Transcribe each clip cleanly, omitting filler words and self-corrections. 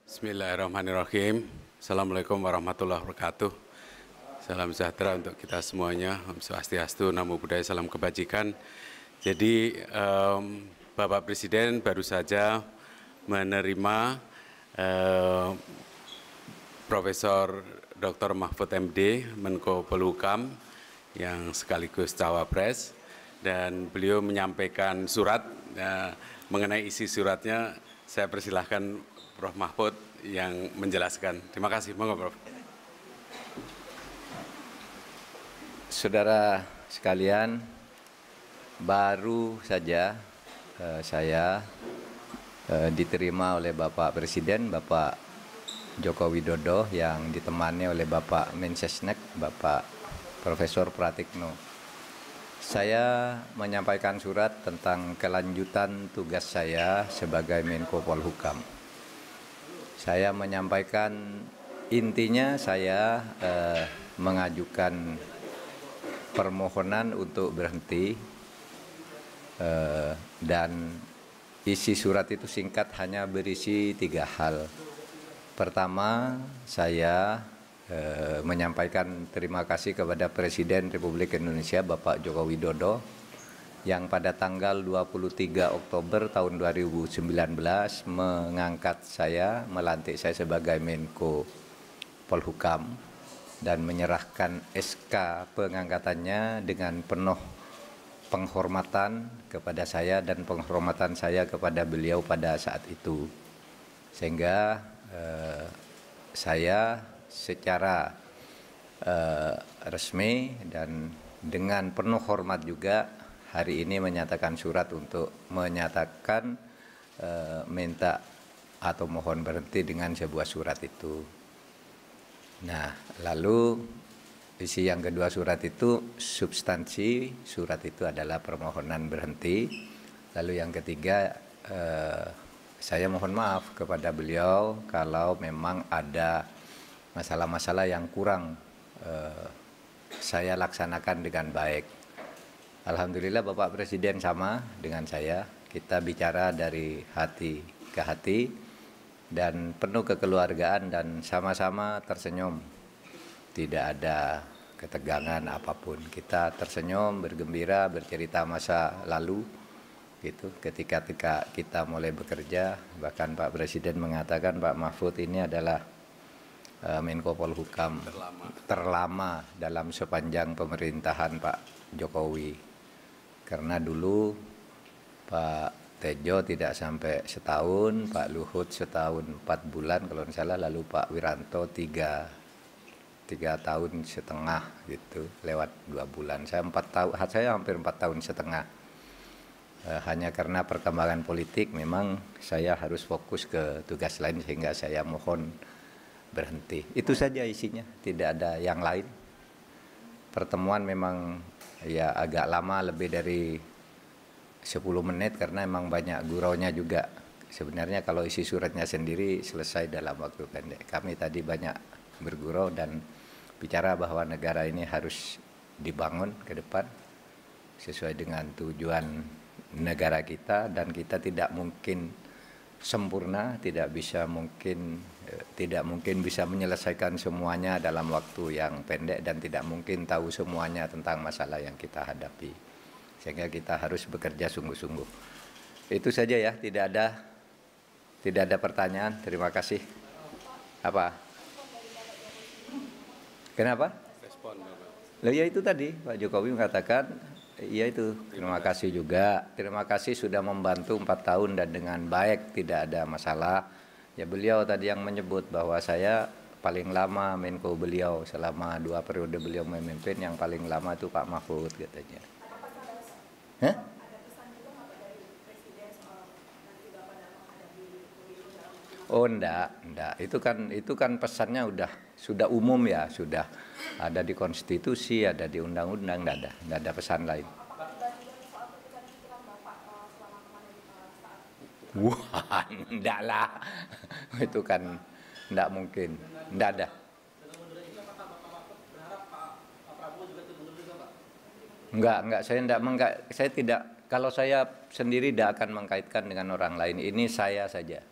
Bismillahirrahmanirrahim. Assalamualaikum warahmatullahi wabarakatuh. Salam sejahtera untuk kita semuanya. Om Swastiastu, Namo Buddhaya, salam kebajikan. Jadi Bapak Presiden baru saja menerima Profesor Dr. Mahfud MD, Menko Polhukam, yang sekaligus Cawapres, dan beliau menyampaikan surat. Mengenai isi suratnya, saya persilahkan Prof. Mahfud yang menjelaskan. Terima kasih, monggo Prof. Saudara sekalian, baru saja saya diterima oleh Bapak Presiden, Bapak Joko Widodo, yang ditemani oleh Bapak Mensesnek, Bapak Profesor Pratikno. Saya menyampaikan surat tentang kelanjutan tugas saya sebagai Menko Polhukam. Saya menyampaikan intinya saya mengajukan permohonan untuk berhenti, dan isi surat itu singkat, hanya berisi 3 hal. Pertama, saya menyampaikan terima kasih kepada Presiden Republik Indonesia Bapak Joko Widodo yang pada tanggal 23 Oktober tahun 2019 mengangkat saya, melantik saya sebagai Menko Polhukam dan menyerahkan SK pengangkatannya dengan penuh penghormatan kepada saya dan penghormatan saya kepada beliau pada saat itu. Sehingga saya secara resmi dan dengan penuh hormat juga hari ini menyatakan surat untuk menyatakan minta atau mohon berhenti dengan sebuah surat itu. Nah, lalu isi yang kedua surat itu, substansi surat itu adalah permohonan berhenti. Lalu yang ketiga, saya mohon maaf kepada beliau kalau memang ada masalah-masalah yang kurang saya laksanakan dengan baik. Alhamdulillah Bapak Presiden sama dengan saya, kita bicara dari hati ke hati dan penuh kekeluargaan dan sama-sama tersenyum. Tidak ada ketegangan apapun. Kita tersenyum, bergembira, bercerita masa lalu gitu. Ketika kita mulai bekerja, bahkan Pak Presiden mengatakan Pak Mahfud ini adalah Menko Polhukam terlama dalam sepanjang pemerintahan Pak Jokowi. Karena dulu Pak Tejo tidak sampai setahun, Pak Luhut setahun 4 bulan kalau tidak salah, lalu Pak Wiranto 3 tahun setengah gitu, lewat 2 bulan. Saya hampir 4 tahun setengah. Hanya karena perkembangan politik memang saya harus fokus ke tugas lain sehingga saya mohon berhenti. Itu saja isinya, tidak ada yang lain. Pertemuan memang ya agak lama, lebih dari 10 menit karena memang banyak guraunya juga. Sebenarnya kalau isi suratnya sendiri selesai dalam waktu pendek. Kami tadi banyak bergurau dan bicara bahwa negara ini harus dibangun ke depan sesuai dengan tujuan negara kita, dan kita tidak mungkin sempurna, tidak mungkin bisa menyelesaikan semuanya dalam waktu yang pendek, dan tidak mungkin tahu semuanya tentang masalah yang kita hadapi. Sehingga kita harus bekerja sungguh-sungguh. Itu saja ya, tidak ada pertanyaan. Terima kasih. Apa? Kenapa? Respon, Bapak. Loh ya itu tadi Pak Jokowi mengatakan, ya itu, terima kasih juga. Terima kasih sudah membantu 4 tahun dan dengan baik, tidak ada masalah. Ya beliau tadi yang menyebut bahwa saya paling lama Menko beliau, selama 2 periode beliau memimpin, yang paling lama itu Pak Mahfud katanya. Hah? Oh enggak. Itu kan pesannya sudah umum ya, sudah ada di konstitusi, ada di undang-undang, enggak ada pesan lain. Wah, enggak lah. Itu kan enggak mungkin. Enggak ada. Enggak, saya tidak, kalau saya sendiri tidak akan mengkaitkan dengan orang lain. Ini saya saja.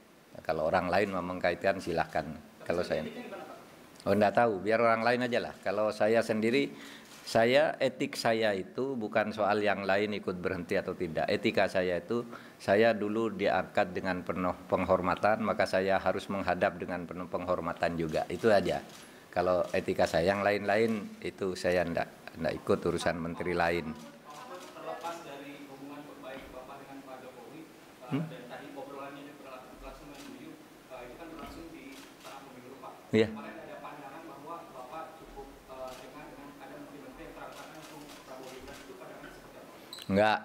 Kalau orang lain mau mengkaitkan silahkan. Kalau saya, enggak tahu, biar orang lain aja lah. Kalau saya sendiri, etik saya itu bukan soal yang lain ikut berhenti atau tidak. Etika saya itu, saya dulu diangkat dengan penuh penghormatan, maka saya harus menghadap dengan penuh penghormatan juga. Itu aja. Kalau etika saya, yang lain-lain itu saya enggak ikut urusan menteri lain. Terlepas dari hubungan baik Bapak dengan Pak Jokowi, dan tadi obrolannya ini berlangsung dengan beliau, itu kan berlangsung di tengah pemilu Pak. Iya. Kemarin ada pandangan bahwa Bapak cukup dengan ada menteri-menteri yang terangkat langsung Prabowo Gibran, itu pandangan seperti apa? Enggak,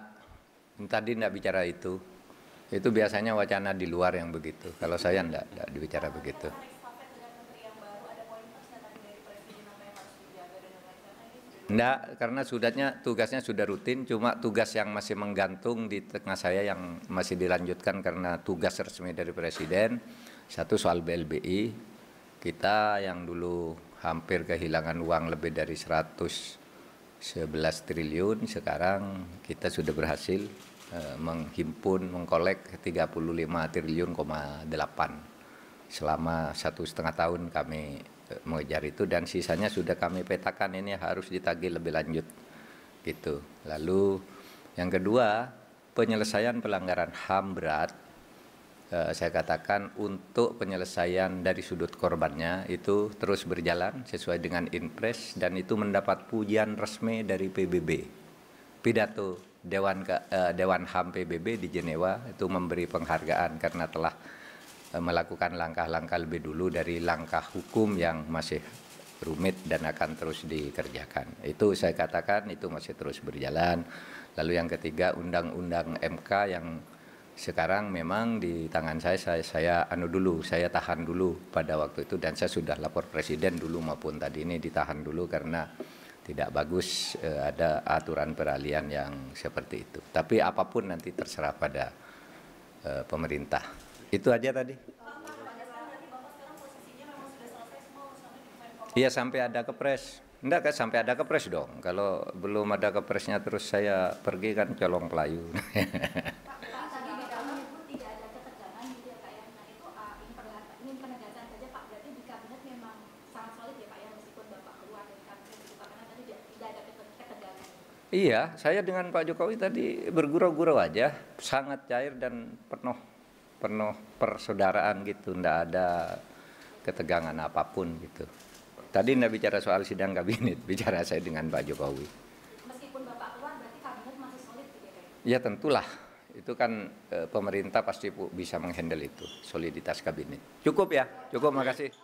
tadi enggak bicara itu. Itu biasanya wacana di luar yang begitu. Kalau saya enggak dibicara begitu. Enggak, karena tugasnya sudah rutin, cuma tugas yang masih menggantung di tengah saya yang masih dilanjutkan karena tugas resmi dari Presiden. Satu soal BLBI, kita yang dulu hampir kehilangan uang lebih dari 111 triliun, sekarang kita sudah berhasil menghimpun, mengkolek 35 triliun, 8. Selama 1,5 tahun kami mengejar itu, dan sisanya sudah kami petakan, ini harus ditagih lebih lanjut gitu. Lalu yang kedua, penyelesaian pelanggaran HAM berat, saya katakan untuk penyelesaian dari sudut korbannya itu terus berjalan sesuai dengan Inpres, dan itu mendapat pujian resmi dari PBB. Pidato Dewan HAM PBB di Jenewa itu memberi penghargaan karena telah melakukan langkah-langkah lebih dulu dari langkah hukum yang masih rumit dan akan terus dikerjakan. Itu saya katakan itu masih terus berjalan. Lalu yang ketiga, undang-undang MK yang sekarang memang di tangan saya tahan dulu pada waktu itu, dan saya sudah lapor Presiden dulu maupun tadi ini ditahan dulu karena tidak bagus ada aturan peralihan yang seperti itu. Tapi apapun nanti terserah pada pemerintah. Itu aja tadi. Iya, sampai ada kepres. Enggak, sampai ada kepres dong. Kalau belum ada kepresnya terus saya pergi kan colong pelayu. Iya, saya dengan Pak Jokowi tadi bergurau-gurau aja, sangat cair dan penuh persaudaraan gitu, enggak ada ketegangan apapun gitu. Tadi enggak bicara soal sidang kabinet, bicara saya dengan Pak Jokowi. Meskipun Bapak keluar, berarti kabinet masih solid gitu ya? Ya tentulah, itu kan pemerintah pasti bisa menghandle itu, soliditas kabinet. Cukup ya, cukup, makasih.